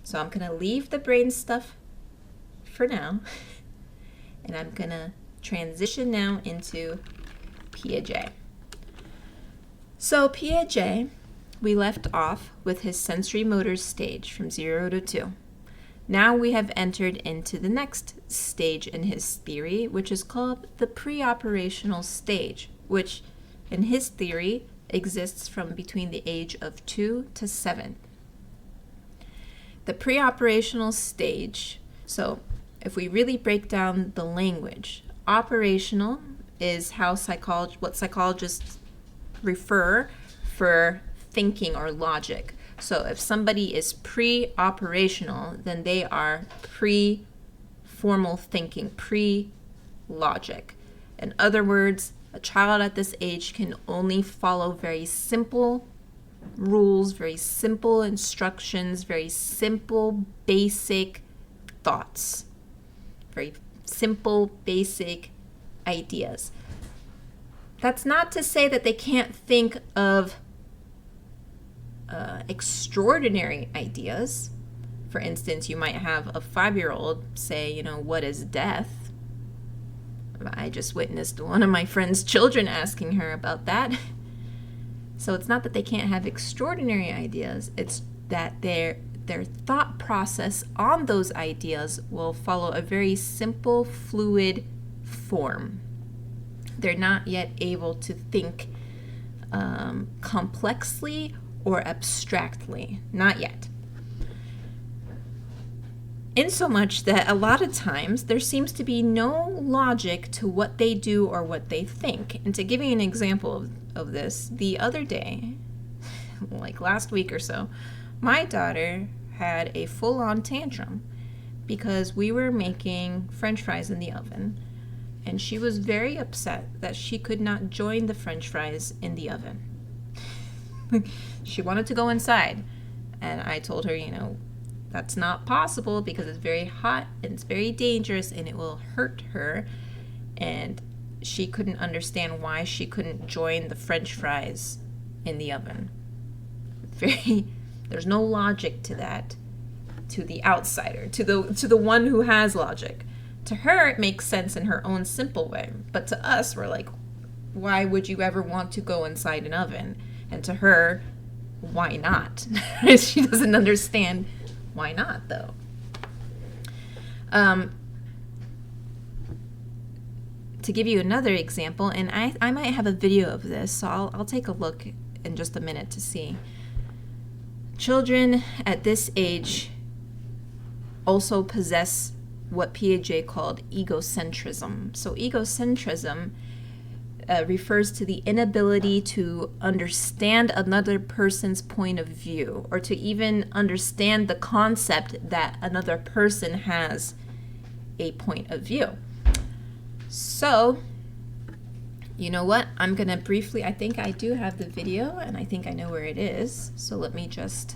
So I'm going to leave the brain stuff for now, and I'm going to transition now into Piaget. So Piaget, we left off with his sensory motor stage from 0 to 2. Now we have entered into the next stage in his theory, which is called the pre-operational stage, which in his theory exists from between the age of 2 to 7. The pre-operational stage, so if we really break down the language, operational is how what psychologists refer for thinking or logic. So if somebody is pre-operational, then they are pre-formal thinking, pre-logic. In other words, a child at this age can only follow very simple rules, very simple instructions, very simple, basic thoughts, very simple, basic ideas. That's not to say that they can't think of extraordinary ideas. For instance, you might have a 5-year-old say, what is death? I just witnessed one of my friend's children asking her about that. So it's not that they can't have extraordinary ideas, it's that their thought process on those ideas will follow a very simple, fluid form. They're not yet able to think complexly or abstractly. Not yet. Insomuch that a lot of times there seems to be no logic to what they do or what they think. And to give you an example of this, the other day, like last week or so, my daughter had a full-on tantrum because we were making French fries in the oven, and she was very upset that she could not join the French fries in the oven. She wanted to go inside, and I told her, that's not possible because it's very hot and it's very dangerous and it will hurt her. And she couldn't understand why she couldn't join the French fries in the oven. There's no logic to that, to the outsider, to the one who has logic. To her, it makes sense in her own simple way. But to us, we're like, why would you ever want to go inside an oven? And to her, why not? She doesn't understand why not, though. To give you another example, and I might have a video of this, so I'll take a look in just a minute to see. Children at this age also possess what Piaget called egocentrism. So egocentrism refers to the inability to understand another person's point of view, or to even understand the concept that another person has a point of view. So, you know what? I'm going to briefly, I think I do have the video, and I think I know where it is. So let me just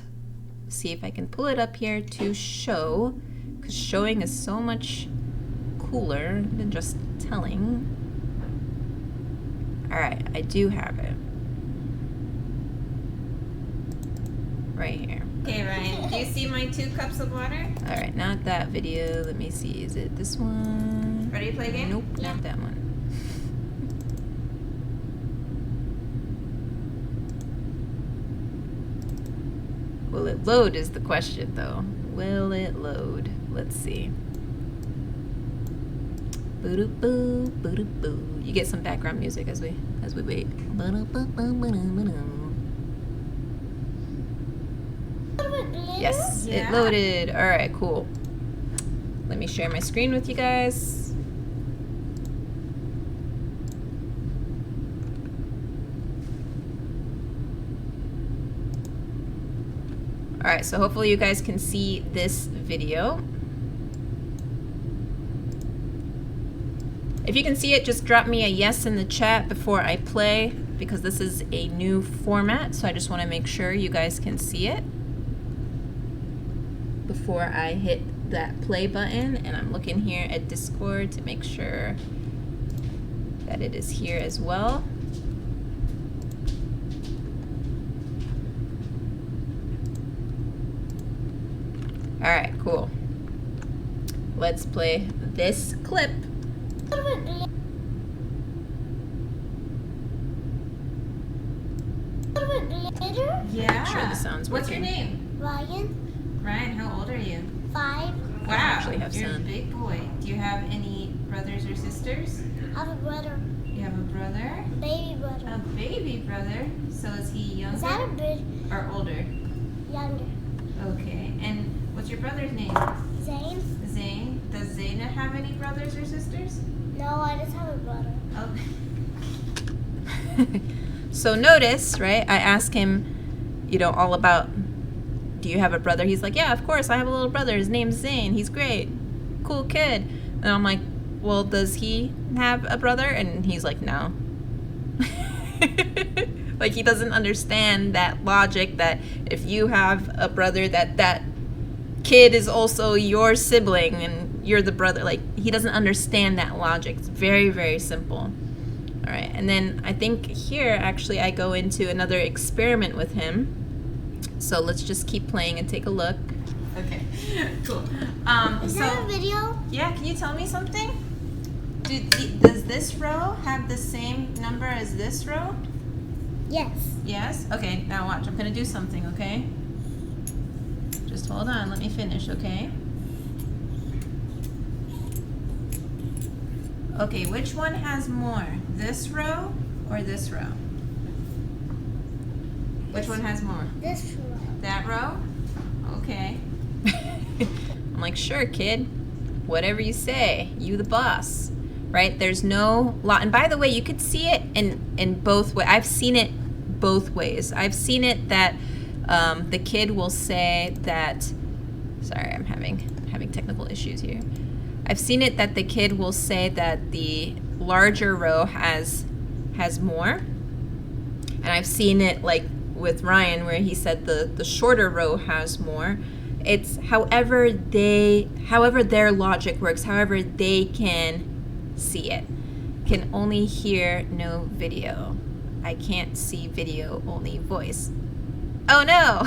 see if I can pull it up here to show, because showing is so much cooler than just telling. All right, I do have it. Right here. Okay, Ryan, do you see my 2 cups of water? All right, not that video. Let me see. Is it this one? Ready to play a game? Nope, yeah. Not that one. Will it load is the question, though. Will it load? Let's see. Boo-doo-boo, boo-doo-boo. You get some background music as we wait. Yes, yeah. It loaded. All right, cool. Let me share my screen with you guys. All right, so hopefully you guys can see this video. If you can see it, just drop me a yes in the chat before I play, because this is a new format, so I just want to make sure you guys can see it before I hit that play button. And I'm looking here at Discord to make sure that it is here as well. All right, cool. Let's play this clip. Yeah. Make sure the sound's What's your working. name? Ryan, Ryan, how old are you? 5. Wow, actually have you're sound. a big boy. Do you have any brothers or sisters? I have a brother, You have a brother? baby A brother. baby brother. So is he younger Is that a bit or older? younger? Okay. And what's your brother's name? Zane? Zane. Does Zayna have any brothers or sisters? No, I just have a brother. Oh. So notice, right? I ask him, all about, do you have a brother? He's like, yeah, of course, I have a little brother. His name's Zane. He's great. Cool kid. And I'm like, well, does he have a brother? And he's like, no. Like, he doesn't understand that logic that if you have a brother, that kid is also your sibling and you're the brother. Like, he doesn't understand that logic. It's very, very simple. All right, and then I think here, actually, I go into another experiment with him. So let's just keep playing and take a look. Okay. Cool. Is that a video? Yeah, can you tell me something? Does this row have the same number as this row? Yes. Yes? Okay, now watch. I'm going to do something, okay? Just hold on. Let me finish, okay? Okay, which one has more? This row or this row? Which one has more? This row. That row? Okay. I'm like, sure, kid. Whatever you say. You the boss. Right? There's no lot. And by the way, you could see it in both ways. I've seen it both ways. I've seen it that the kid will say that, sorry, I'm having technical issues here. I've seen it that the kid will say that the larger row has more. And I've seen it like with Ryan where he said the shorter row has more. It's however their logic works, however they can see it. Can only hear, no video. I can't see video, only voice. Oh no!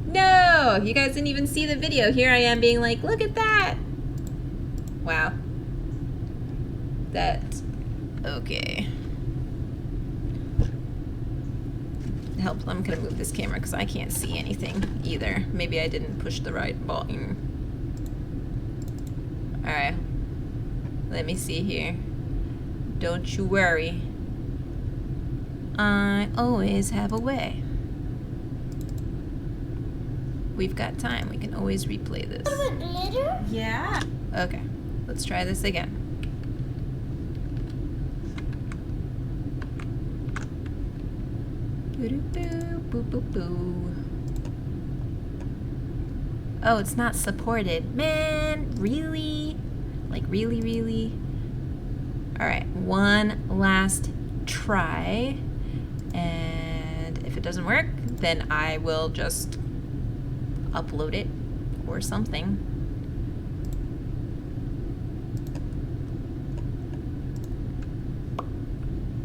No! You guys didn't even see the video. Here I am being like, look at that! Wow. Okay. Help, I'm gonna move this camera because I can't see anything either. Maybe I didn't push the right button. Alright. Let me see here. Don't you worry. I always have a way. We've got time. We can always replay this. Is that a glitter? Yeah. Okay, let's try this again. Boo-doo-boo, oh, it's not supported. Man, really? Like, really? Alright, one last try. And if it doesn't work, then I will just upload it or something.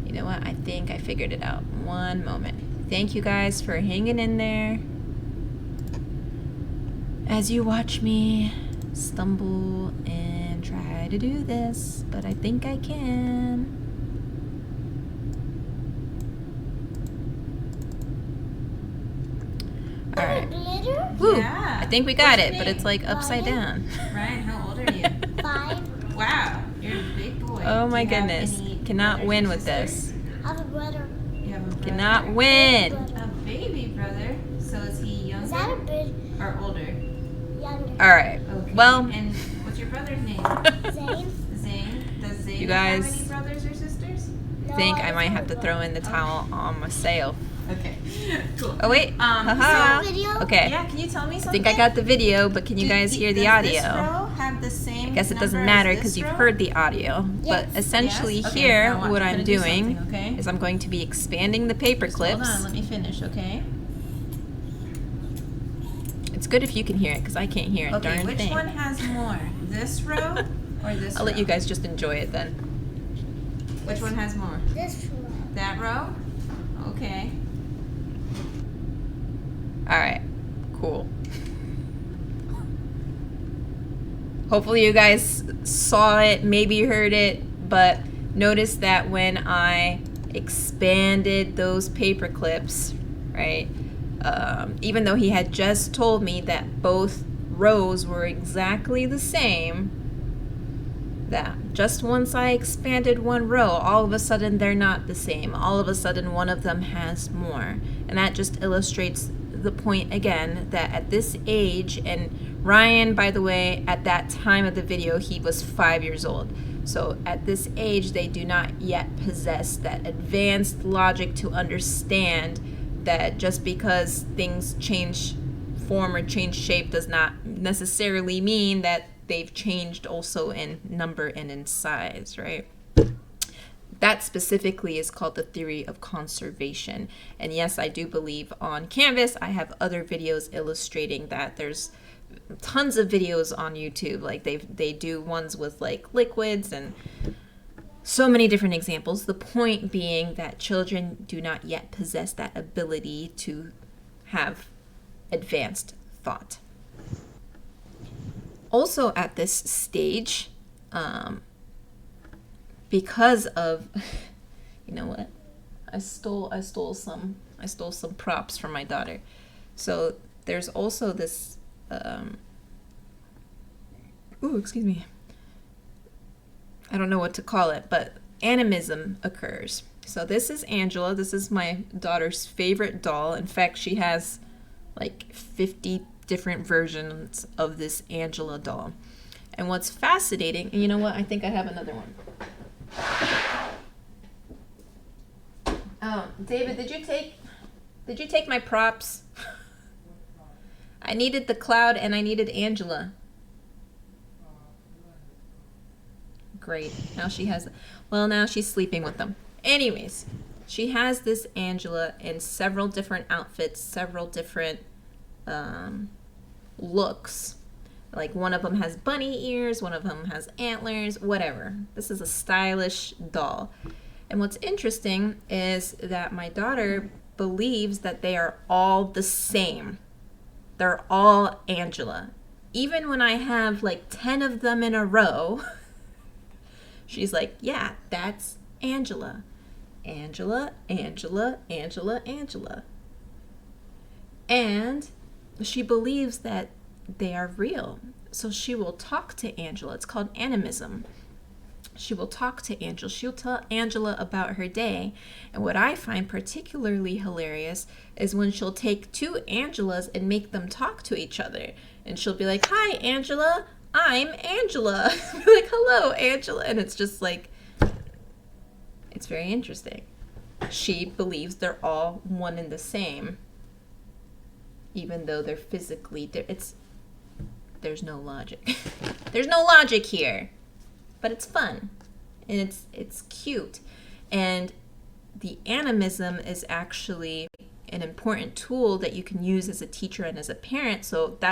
You know what? I think I figured it out. One moment. Thank you guys for hanging in there as you watch me stumble and try to do this, but I think I can. All right. Glitter? Woo. Yeah. I think we got What's it, your but it's like upside Ryan? down. Ryan, how old are you? 5. Wow, you're a big boy. Oh my Do you have goodness. any Cannot brothers win or with this. sisters? I have a brother, You have a brother? Cannot win. A baby brother. So is he younger Is that a bit or older? younger? All right. Okay. Well, And what's your brother's name? Zane? Zane. Does Zane You have guys- any brothers or sisters? No, think I just might a have to throw in the Okay. towel on myself. Okay. Cool. Oh wait. Is that Haha. a video? Okay. Yeah, can you tell me I something? think I got the video, but can you guys hear the Does this audio? row have the same I guess it doesn't number matter as because this you've row? heard the audio. Yes. But essentially Yes? Okay, here, now watch. what I'm I'm gonna do doing something, okay? is I'm going to be expanding the paper Just clips. Hold on, let me finish, okay? It's good if you can hear it because I can't hear a Okay, darn which thing. one has more? This row or this row? I'll let you guys just enjoy it then. Which one has more? This row. That row? Okay. All right. Cool. Hopefully you guys saw it, maybe heard it, but notice that when I expanded those paper clips, right, even though he had just told me that both rows were exactly the same, that just once I expanded one row, all of a sudden they're not the same. All of a sudden one of them has more. And that just illustrates the point again that at this age, and Ryan, by the way, at that time of the video, he was 5 years old. So at this age, they do not yet possess that advanced logic to understand that just because things change form or change shape does not necessarily mean that they've changed also in number and in size, right? That specifically is called the theory of conservation. And yes, I do believe on Canvas, I have other videos illustrating that. There's tons of videos on YouTube. Like they do ones with like liquids and so many different examples. The point being that children do not yet possess that ability to have advanced thought. Also at this stage, because of, you know what, I stole some props from my daughter. So there's also this, excuse me, I don't know what to call it, but animism occurs. So this is Angela. This is my daughter's favorite doll. In fact, she has like 50 different versions of this Angela doll. And what's fascinating, and you know what, I think I have another one. David, did you take my props? I needed the cloud and I needed Angela. Great. Now she has, well, now she's sleeping with them. Anyways, she has this Angela in several different outfits, several different looks. Like one of them has bunny ears, one of them has antlers, whatever. This is a stylish doll. And what's interesting is that my daughter believes that they are all the same. They're all Angela. Even when I have like 10 of them in a row, she's like, yeah, that's Angela. Angela, Angela, Angela, Angela. And she believes that they are real. So she will talk to Angela. It's called animism. She will talk to Angela. She'll tell Angela about her day. And what I find particularly hilarious is when she'll take two Angelas and make them talk to each other. And she'll be like, hi, Angela. I'm Angela. Be like, hello, Angela. And it's just like, it's very interesting. She believes they're all one and the same, even though they're physically different. There's no logic. There's no logic here, but it's fun and it's cute. And the animism is actually an important tool that you can use as a teacher and as a parent. So that's